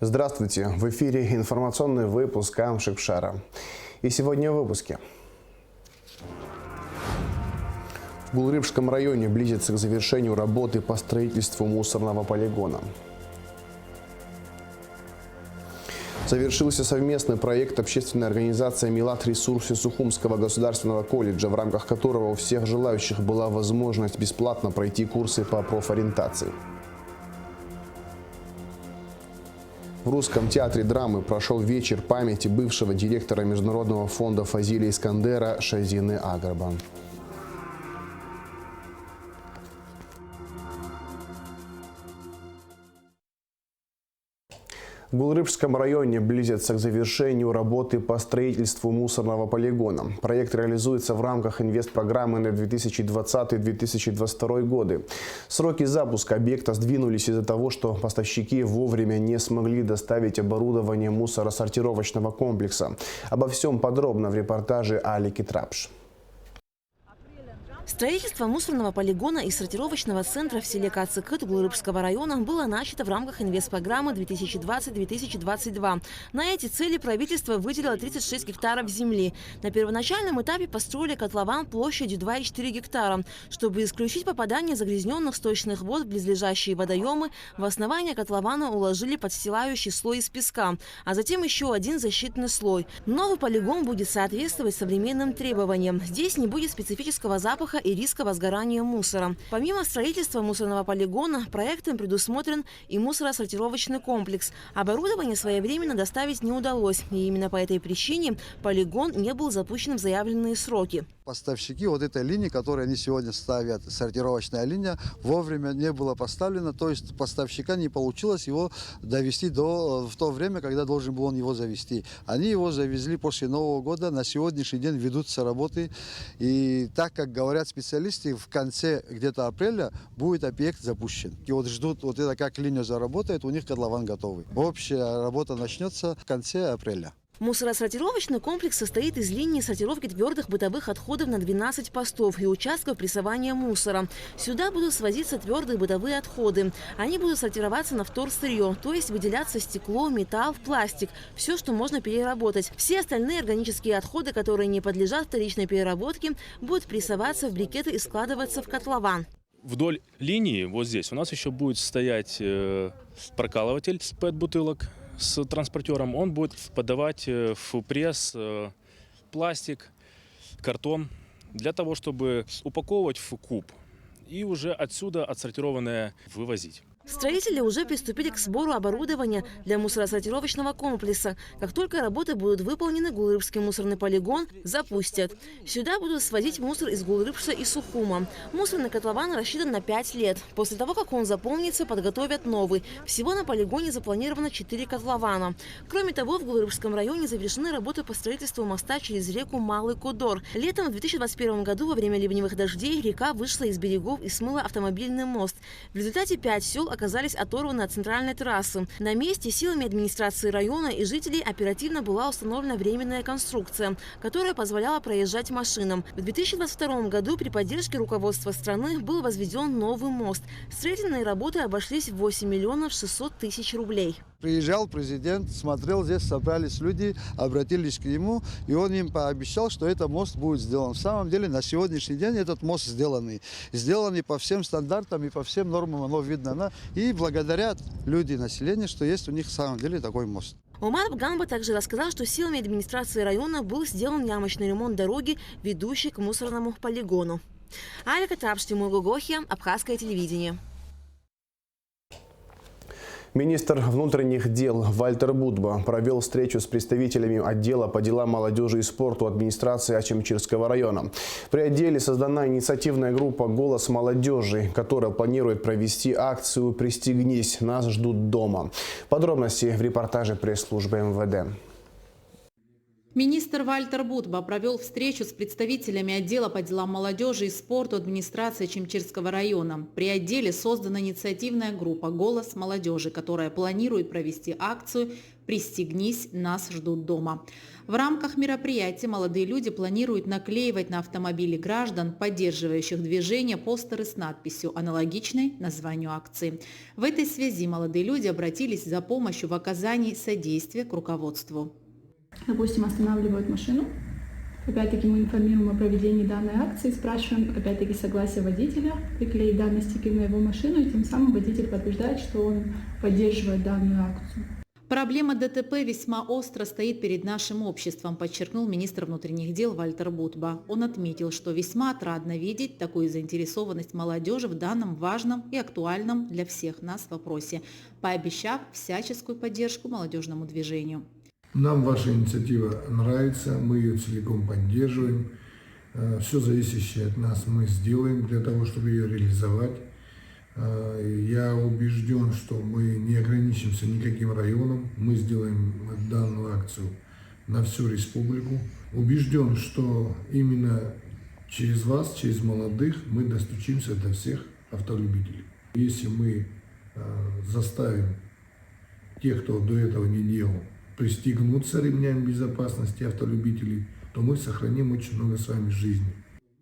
Здравствуйте! В эфире информационный выпуск Амшикшара. И сегодня в выпуске. В Гулрыбском районе близится к завершению работы по строительству мусорного полигона. Завершился совместный проект общественной организации «Милат Ресурсы» Сухумского государственного колледжа, в рамках которого у всех желающих была возможность бесплатно пройти курсы по профориентации. В Русском театре драмы прошел вечер памяти бывшего директора Международного фонда Фазиля Искандера Шазины Аграбан. В Гулрыбском районе близится к завершению работы по строительству мусорного полигона. Проект реализуется в рамках инвестпрограммы на 2020-2022 годы. Сроки запуска объекта сдвинулись из-за того, что поставщики вовремя не смогли доставить оборудование мусоросортировочного комплекса. Обо всем подробно в репортаже Алики Трапш. Строительство мусорного полигона и сортировочного центра в селе Кацыкыт Гулрыбского района было начато в рамках инвестпрограммы 2020-2022. На эти цели правительство выделило 36 гектаров земли. На первоначальном этапе построили котлован площадью 2,4 гектара. Чтобы исключить попадание загрязненных сточных вод в близлежащие водоемы, в основание котлована уложили подстилающий слой из песка, а затем еще один защитный слой. Новый полигон будет соответствовать современным требованиям. Здесь не будет специфического запаха и риска возгорания мусора. Помимо строительства мусорного полигона, проектом предусмотрен и мусоросортировочный комплекс. Оборудование своевременно доставить не удалось, и именно по этой причине полигон не был запущен в заявленные сроки. Поставщики вот этой линии, которую они сегодня ставят, сортировочная линия, вовремя не была поставлена, то есть поставщика не получилось его довести в то время, когда должен был он его завести. Они его завезли после Нового года, на сегодняшний день ведутся работы, и так как говорят специалисты, в конце где-то апреля будет объект запущен. И вот ждут, вот это как линия заработает, у них котлован готовый. Общая работа начнется в конце апреля. Мусоросортировочный комплекс состоит из линии сортировки твердых бытовых отходов на 12 постов и участков прессования мусора. Сюда будут свозиться твердые бытовые отходы. Они будут сортироваться на вторсырье, то есть выделяться стекло, металл, пластик. Все, что можно переработать. Все остальные органические отходы, которые не подлежат вторичной переработке, будут прессоваться в брикеты и складываться в котлован. Вдоль линии, вот здесь, у нас еще будет стоять прокалыватель с ПЭТ-бутылок с транспортером. Он будет подавать в пресс пластик, картон для того, чтобы упаковывать в куб и уже отсюда отсортированное вывозить. Строители уже приступили к сбору оборудования для мусоросортировочного комплекса. Как только работы будут выполнены, Гулрыбский мусорный полигон запустят. Сюда будут свозить мусор из Гулрыбша и Сухума. Мусорный котлован рассчитан на 5 лет. После того, как он заполнится, подготовят новый. Всего на полигоне запланировано 4 котлована. Кроме того, в Гулрыбском районе завершены работы по строительству моста через реку Малый Кудор. Летом в 2021 году во время ливневых дождей река вышла из берегов и смыла автомобильный мост. В результате 5 сел оказались оторваны от центральной трассы. На месте силами администрации района и жителей оперативно была установлена временная конструкция, которая позволяла проезжать машинам. В 2022 году при поддержке руководства страны был возведен новый мост. Строительные работы обошлись в 8 миллионов 600 тысяч рублей. Приезжал президент, смотрел, здесь собрались люди, обратились к нему, и он им пообещал, что этот мост будет сделан. В самом деле, на сегодняшний день этот мост сделанный по всем стандартам и по всем нормам, оно видно. И благодарят люди, население, что есть у них в самом деле такой мост. Омар Бганба также рассказал, что силами администрации района был сделан ямочный ремонт дороги, ведущей к мусорному полигону. Алика Трапш, Тимур Гугохия, Абхазское телевидение. Министр внутренних дел Вальтер Будба провел встречу с представителями отдела по делам молодежи и спорту администрации Ачимчирского района. При отделе создана инициативная группа «Голос молодежи», которая планирует провести акцию «Пристегнись, нас ждут дома». Подробности в репортаже пресс-службы МВД. Министр Вальтер Будба провел встречу с представителями отдела по делам молодежи и спорту администрации Чимчирского района. При отделе создана инициативная группа «Голос молодежи», которая планирует провести акцию «Пристегнись, нас ждут дома». В рамках мероприятия молодые люди планируют наклеивать на автомобили граждан, поддерживающих движение, постеры с надписью, аналогичной названию акции. В этой связи молодые люди обратились за помощью в оказании содействия к руководству. Допустим, останавливают машину. Опять-таки мы информируем о проведении данной акции, спрашиваем опять-таки согласие водителя приклеить данный стикер на его машину, и тем самым водитель подтверждает, что он поддерживает данную акцию. Проблема ДТП весьма остро стоит перед нашим обществом, подчеркнул министр внутренних дел Вальтер Будба. Он отметил, что весьма отрадно видеть такую заинтересованность молодежи в данном важном и актуальном для всех нас вопросе, пообещав всяческую поддержку молодежному движению. Нам ваша инициатива нравится, мы ее целиком поддерживаем. Все зависящее от нас мы сделаем для того, чтобы ее реализовать. Я убежден, что мы не ограничимся никаким районом, мы сделаем данную акцию на всю республику. Убежден, что именно через вас, через молодых, мы достучимся до всех автолюбителей. Если мы заставим тех, кто до этого не делал, пристегнуться ремнями безопасности автолюбителей, то мы сохраним очень много с вами жизней.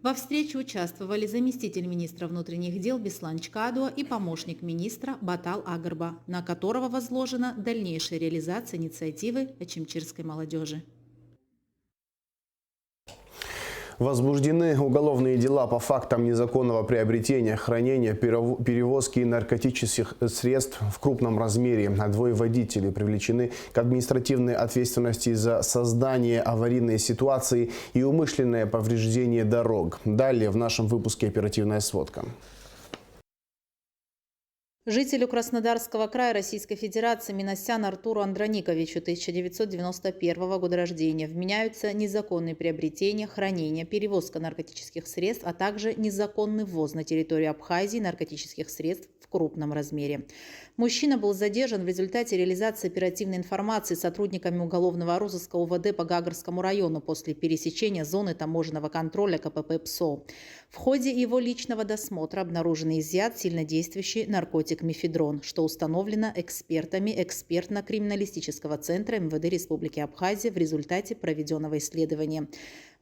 Во встрече участвовали заместитель министра внутренних дел Беслан Чкадуа и помощник министра Батал Агарба, на которого возложена дальнейшая реализация инициативы о чимчирской молодежи. Возбуждены уголовные дела по фактам незаконного приобретения, хранения, перевозки наркотических средств в крупном размере. А двое водителей привлечены к административной ответственности за создание аварийной ситуации и умышленное повреждение дорог. Далее в нашем выпуске оперативная сводка. Жителю Краснодарского края Российской Федерации Минасян Артуру Андрониковичу 1991 года рождения вменяются незаконные приобретения, хранение, перевозка наркотических средств, а также незаконный ввоз на территорию Абхазии наркотических средств в крупном размере. Мужчина был задержан в результате реализации оперативной информации сотрудниками уголовного розыска УВД по Гагарскому району после пересечения зоны таможенного контроля КПП ПСО. В ходе его личного досмотра обнаружен и изъят сильнодействующий наркотик мефедрон, что установлено экспертами экспертно-криминалистического центра МВД Республики Абхазия в результате проведенного исследования.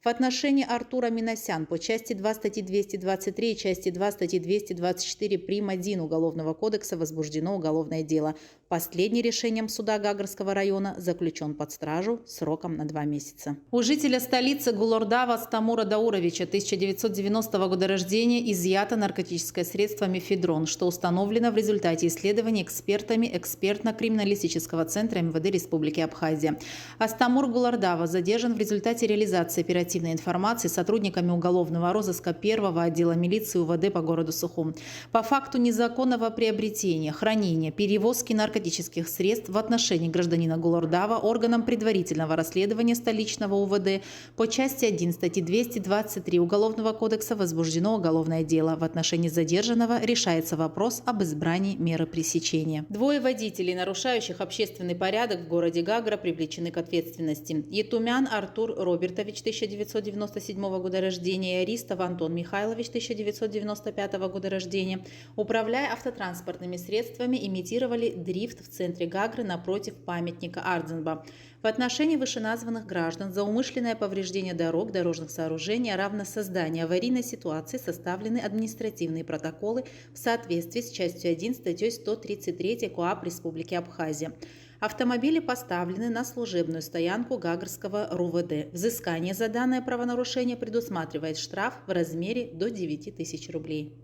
В отношении Артура Минасян по части 2 статьи 223 и части 2 статьи 224 прим. 1 Уголовного кодекса возбуждено уголовное дело. Последний решением суда Гагарского района заключен под стражу сроком на 2 месяца. У жителя столицы Гулордава Стамура Дауровича 1990 года рождения изъято наркотическое средство мефедрон, что установлено в результате исследований экспертами экспертно-криминалистического центра МВД Республики Абхазия. Астамур Гулордава задержан в результате реализации оперативной информации сотрудниками уголовного розыска 1-го отдела милиции УВД по городу Сухум по факту незаконного приобретения, хранения, перевозки наркотических средств в отношении гражданина Гулордава органом предварительного расследования столичного УВД по части 1 статьи 223 Уголовного кодекса возбуждено уголовное дело. В отношении задержанного решается вопрос об избрании меры пресечения. Двое водителей, нарушающих общественный порядок в городе Гагра, привлечены к ответственности. Етумян Артур Робертович 1997 года рождения и Аристов Антон Михайлович 1995 года рождения, управляя автотранспортными средствами, имитировали дрифт в центре Гагры напротив памятника Ардзенба. В отношении вышеназванных граждан за умышленное повреждение дорог, дорожных сооружений, равно созданию аварийной ситуации составлены административные протоколы в соответствии с частью 1 статьей 133 КоАП Республики Абхазия. Автомобили поставлены на служебную стоянку Гагарского РУВД. Взыскание за данное правонарушение предусматривает штраф в размере до 9 тысяч рублей.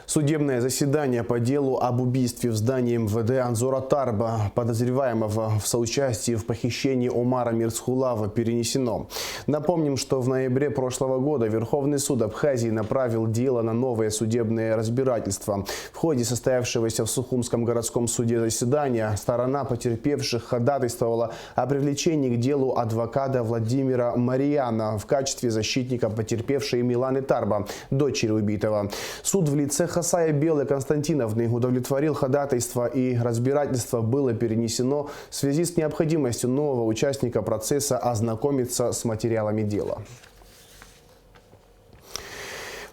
Судебное заседание по делу об убийстве в здании МВД Анзора Тарба, подозреваемого в соучастии в похищении Омара Мирсхулава, перенесено. Напомним, что в ноябре прошлого года Верховный суд Абхазии направил дело на новое судебное разбирательство. В ходе состоявшегося в Сухумском городском суде заседания сторона потерпевших ходатайствовала о привлечении к делу адвоката Владимира Марияна в качестве защитника потерпевшей Миланы Тарба, дочери убитого. Суд в лице Хасая Белой Константиновны удовлетворил ходатайство, и разбирательство было перенесено в связи с необходимостью нового участника процесса ознакомиться с материалами дела.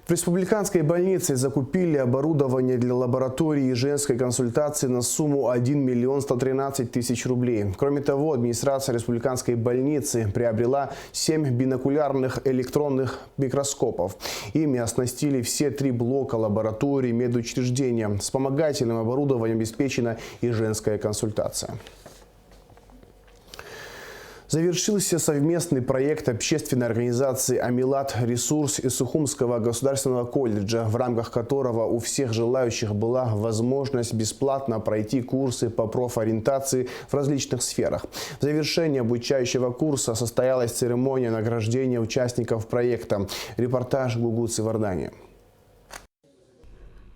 В республиканской больнице закупили оборудование для лаборатории женской консультации на сумму 1 миллион 113 тысяч рублей. Кроме того, администрация республиканской больницы приобрела 7 бинокулярных электронных микроскопов. Ими оснастили все 3 блока лаборатории медучреждения. Вспомогательным оборудованием обеспечена и женская консультация. Завершился совместный проект общественной организации «Амилат Ресурс» и Сухумского государственного колледжа, в рамках которого у всех желающих была возможность бесплатно пройти курсы по профориентации в различных сферах. В завершении обучающего курса состоялась церемония награждения участников проекта. Репортаж Гугуцы Вардани.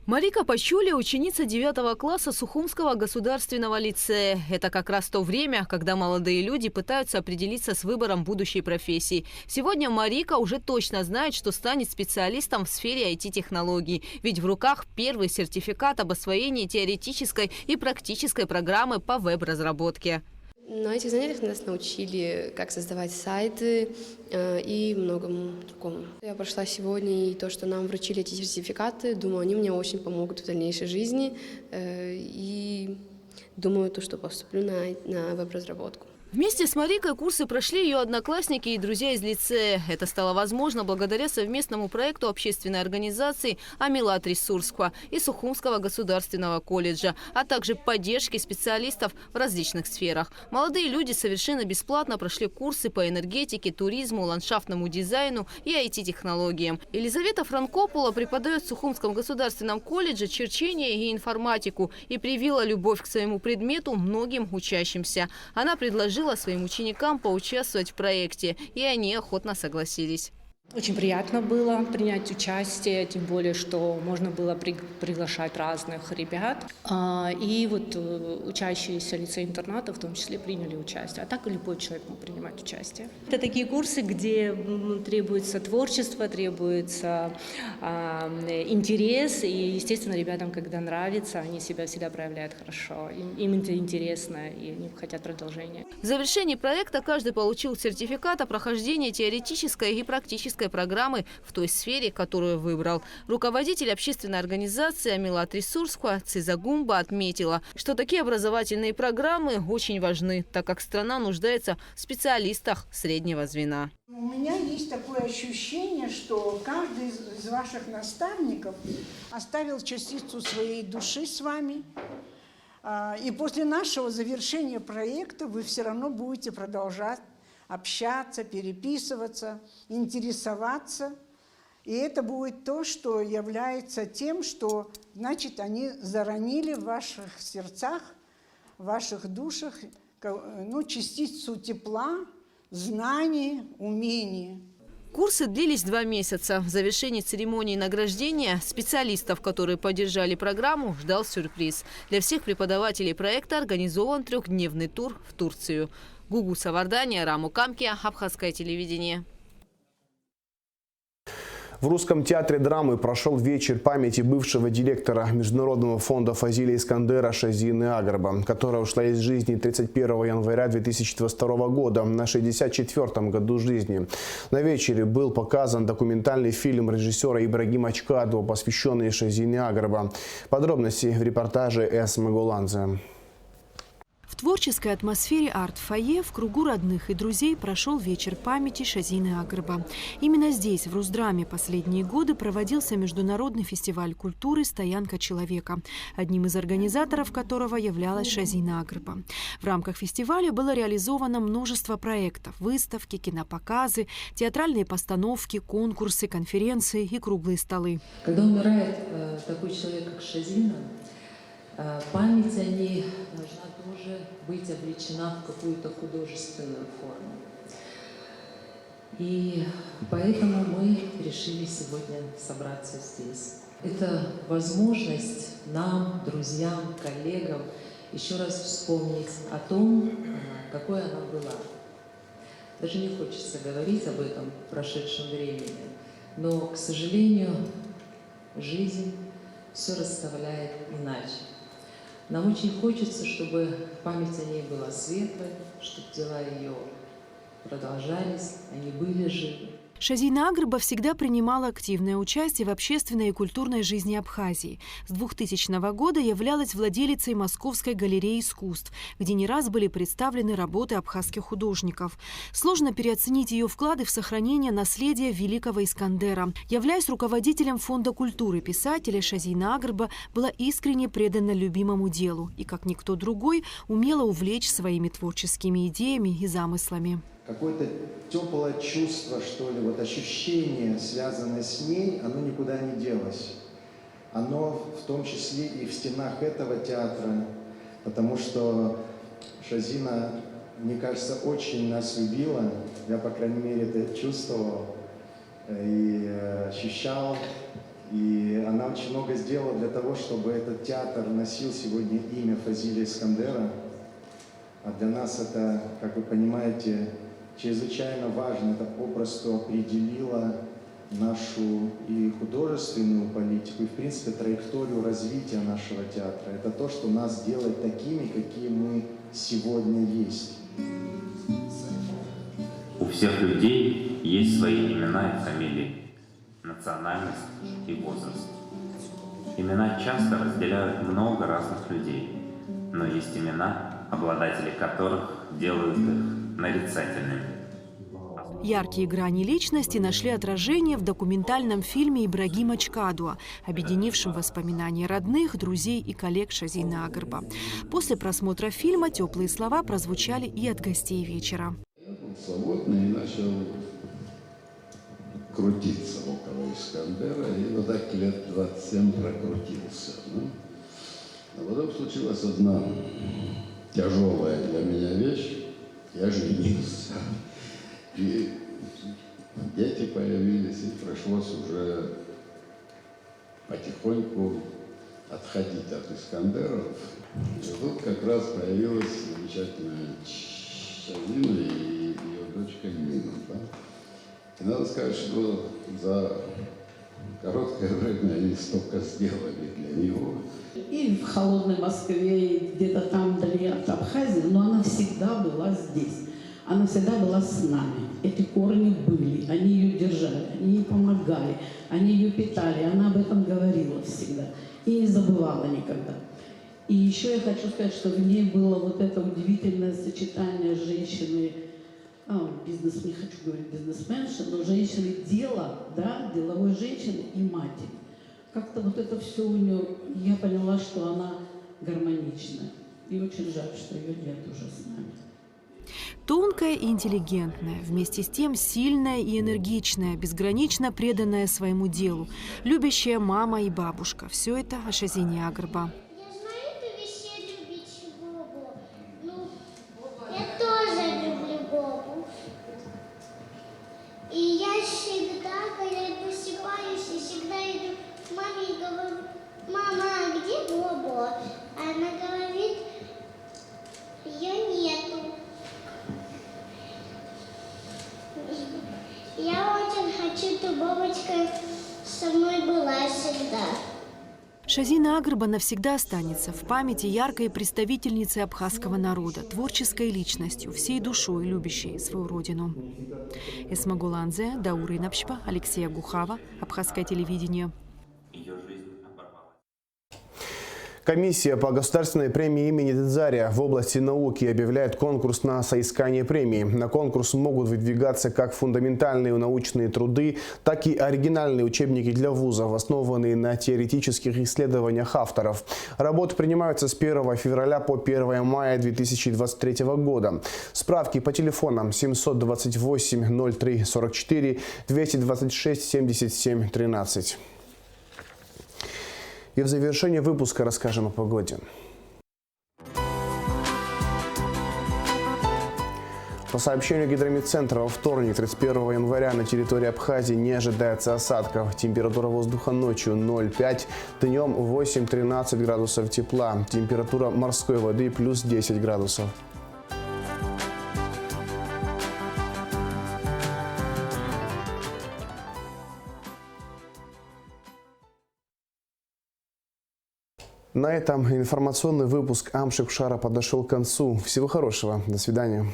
Марика Пачули – ученица 9 класса Сухумского государственного лицея. Это как раз то время, когда молодые люди пытаются определиться с выбором будущей профессии. Сегодня Марика уже точно знает, что станет специалистом в сфере IT-технологий. Ведь в руках первый сертификат об освоении теоретической и практической программы по веб-разработке. На этих занятиях нас научили, как создавать сайты и многому другому. Я прошла сегодня, и то, что нам вручили эти сертификаты, думаю, они мне очень помогут в дальнейшей жизни. И думаю, что поступлю на веб-разработку. Вместе с Марикой курсы прошли ее одноклассники и друзья из лицея. Это стало возможно благодаря совместному проекту общественной организации «Амилат Ресурс» и Сухумского государственного колледжа, а также поддержке специалистов в различных сферах. Молодые люди совершенно бесплатно прошли курсы по энергетике, туризму, ландшафтному дизайну и IT-технологиям. Елизавета Франкопула преподает в Сухумском государственном колледже черчение и информатику и привила любовь к своему предмету многим учащимся. Она предложила своим ученикам поучаствовать в проекте, и они охотно согласились. Очень приятно было принять участие, тем более, что можно было приглашать разных ребят. И вот учащиеся лицея-интерната в том числе приняли участие. А так и любой человек мог принимать участие. Это такие курсы, где требуется творчество, требуется интерес. И, естественно, ребятам, когда нравится, они себя всегда проявляют хорошо. Им это интересно, и они хотят продолжения. В завершении проекта каждый получил сертификат о прохождении теоретической и практической программы в той сфере, которую выбрал. Руководитель общественной организации «Амилат Ресурс» Цизагумба отметила, что такие образовательные программы очень важны, так как страна нуждается в специалистах среднего звена. У меня есть такое ощущение, что каждый из ваших наставников оставил частицу своей души с вами. И после нашего завершения проекта вы все равно будете продолжать общаться, переписываться, интересоваться. И это будет то, что является тем, что, значит, они заронили в ваших сердцах, в ваших душах частицу тепла, знаний, умений. Курсы длились 2 месяца. В завершении церемонии награждения специалистов, которые поддержали программу, ждал сюрприз. Для всех преподавателей проекта организован 3-дневный тур в Турцию. Гугуца Вардани, Раму Камки, Абхазское телевидение. В Русском театре драмы прошел вечер памяти бывшего директора Международного фонда Фазиля Искандера Шазины Агрба, которая ушла из жизни 31 января 2022 года на 64-м году жизни. На вечере был показан документальный фильм режиссера Ибрагима Чкадова, посвященный Шазине Агрба. Подробности в репортаже С. Магуланзе. В творческой атмосфере арт-фойе в кругу родных и друзей прошел вечер памяти Шазины Агрба. Именно здесь, в Русдраме, последние годы проводился международный фестиваль культуры «Стоянка человека», одним из организаторов которого являлась Шазина Агрба. В рамках фестиваля было реализовано множество проектов – выставки, кинопоказы, театральные постановки, конкурсы, конференции и круглые столы. Когда умирает такой человек, как Шазина, память о ней должна тоже быть облечена в какую-то художественную форму. И поэтому мы решили сегодня собраться здесь. Это возможность нам, друзьям, коллегам еще раз вспомнить о том, какой она была. Даже не хочется говорить об этом в прошедшем времени, но, к сожалению, жизнь все расставляет иначе. Нам очень хочется, чтобы память о ней была светлой, чтобы дела ее продолжались, они были живы. Шазина Агрба всегда принимала активное участие в общественной и культурной жизни Абхазии. С 2000 года являлась владелицей Московской галереи искусств, где не раз были представлены работы абхазских художников. Сложно переоценить ее вклады в сохранение наследия великого Искандера. Являясь руководителем Фонда культуры писателя, Шазина Агрба была искренне предана любимому делу и, как никто другой, умела увлечь своими творческими идеями и замыслами. Какое-то теплое чувство, что ли, вот ощущение, связанное с ней, оно никуда не делось. Оно в том числе и в стенах этого театра, потому что Шазина, мне кажется, очень нас любила. Я, по крайней мере, это чувствовал и ощущал. И она очень много сделала для того, чтобы этот театр носил сегодня имя Фазилия Искандера. А для нас это, как вы понимаете, чрезвычайно важно. Это попросту определило нашу и художественную политику, и, в принципе, траекторию развития нашего театра. Это то, что нас делает такими, какие мы сегодня есть. У всех людей есть свои имена и фамилии, национальность и возраст. Имена часто разделяют много разных людей, но есть имена, обладатели которых делают их нарицательными. Яркие грани личности нашли отражение в документальном фильме Ибрагима Чкадуа, объединившем воспоминания родных, друзей и коллег Шазины Агрба. После просмотра фильма теплые слова прозвучали и от гостей вечера. Я был свободный и начал крутиться около Искандера, и вот так лет 27 прокрутился. А потом случилась одна тяжелая для меня вещь. Я женился. И дети появились, и пришлось уже потихоньку отходить от Искандеров. И тут как раз появилась замечательная Шазина и ее дочка Нина. Да? И надо сказать, что за короткое время они столько сделали для него. И в холодной Москве, и где-то там вдали от Абхазии, но она всегда была здесь. Она всегда была с нами. Эти корни были, они ее держали, они ей помогали, они ее питали. Она об этом говорила всегда и не забывала никогда. И еще я хочу сказать, что в ней было вот это удивительное сочетание женщины, бизнес, не хочу говорить бизнесменши, но женщины дела, да, деловой женщины и матери. Как-то вот это все у нее, я поняла, что она гармоничная. И очень жаль, что ее нет уже с нами. Тонкая и интеллигентная, вместе с тем сильная и энергичная, безгранично преданная своему делу, любящая мама и бабушка. Все это о Шазине Агрба. Я тоже люблю Бобу. И я всегда, когда я просыпаюсь, я всегда иду к маме и говорю: мама, а где Боба? А она говорит: ее нету. Я очень хочу, чтобы Бобочка со мной была всегда. Шазина Агрба навсегда останется в памяти яркой представительницей абхазского народа, творческой личностью, всей душой любящей свою родину. Эсма Гуланзе, Даур Инапшпа, Алексея Гухава, Абхазское телевидение. Комиссия по государственной премии имени Дедзария в области науки объявляет конкурс на соискание премии. На конкурс могут выдвигаться как фундаментальные научные труды, так и оригинальные учебники для вузов, основанные на теоретических исследованиях авторов. Работы принимаются с 1 февраля по 1 мая 2023 года. Справки по телефонам 728 03 44 226 77 13. И в завершении выпуска расскажем о погоде. По сообщению Гидрометцентра, во вторник, 31 января, на территории Абхазии не ожидается осадков. Температура воздуха ночью 0,5, днем 8-13 градусов тепла. Температура морской воды плюс 10 градусов. На этом информационный выпуск Амшик Шара подошел к концу. Всего хорошего. До свидания.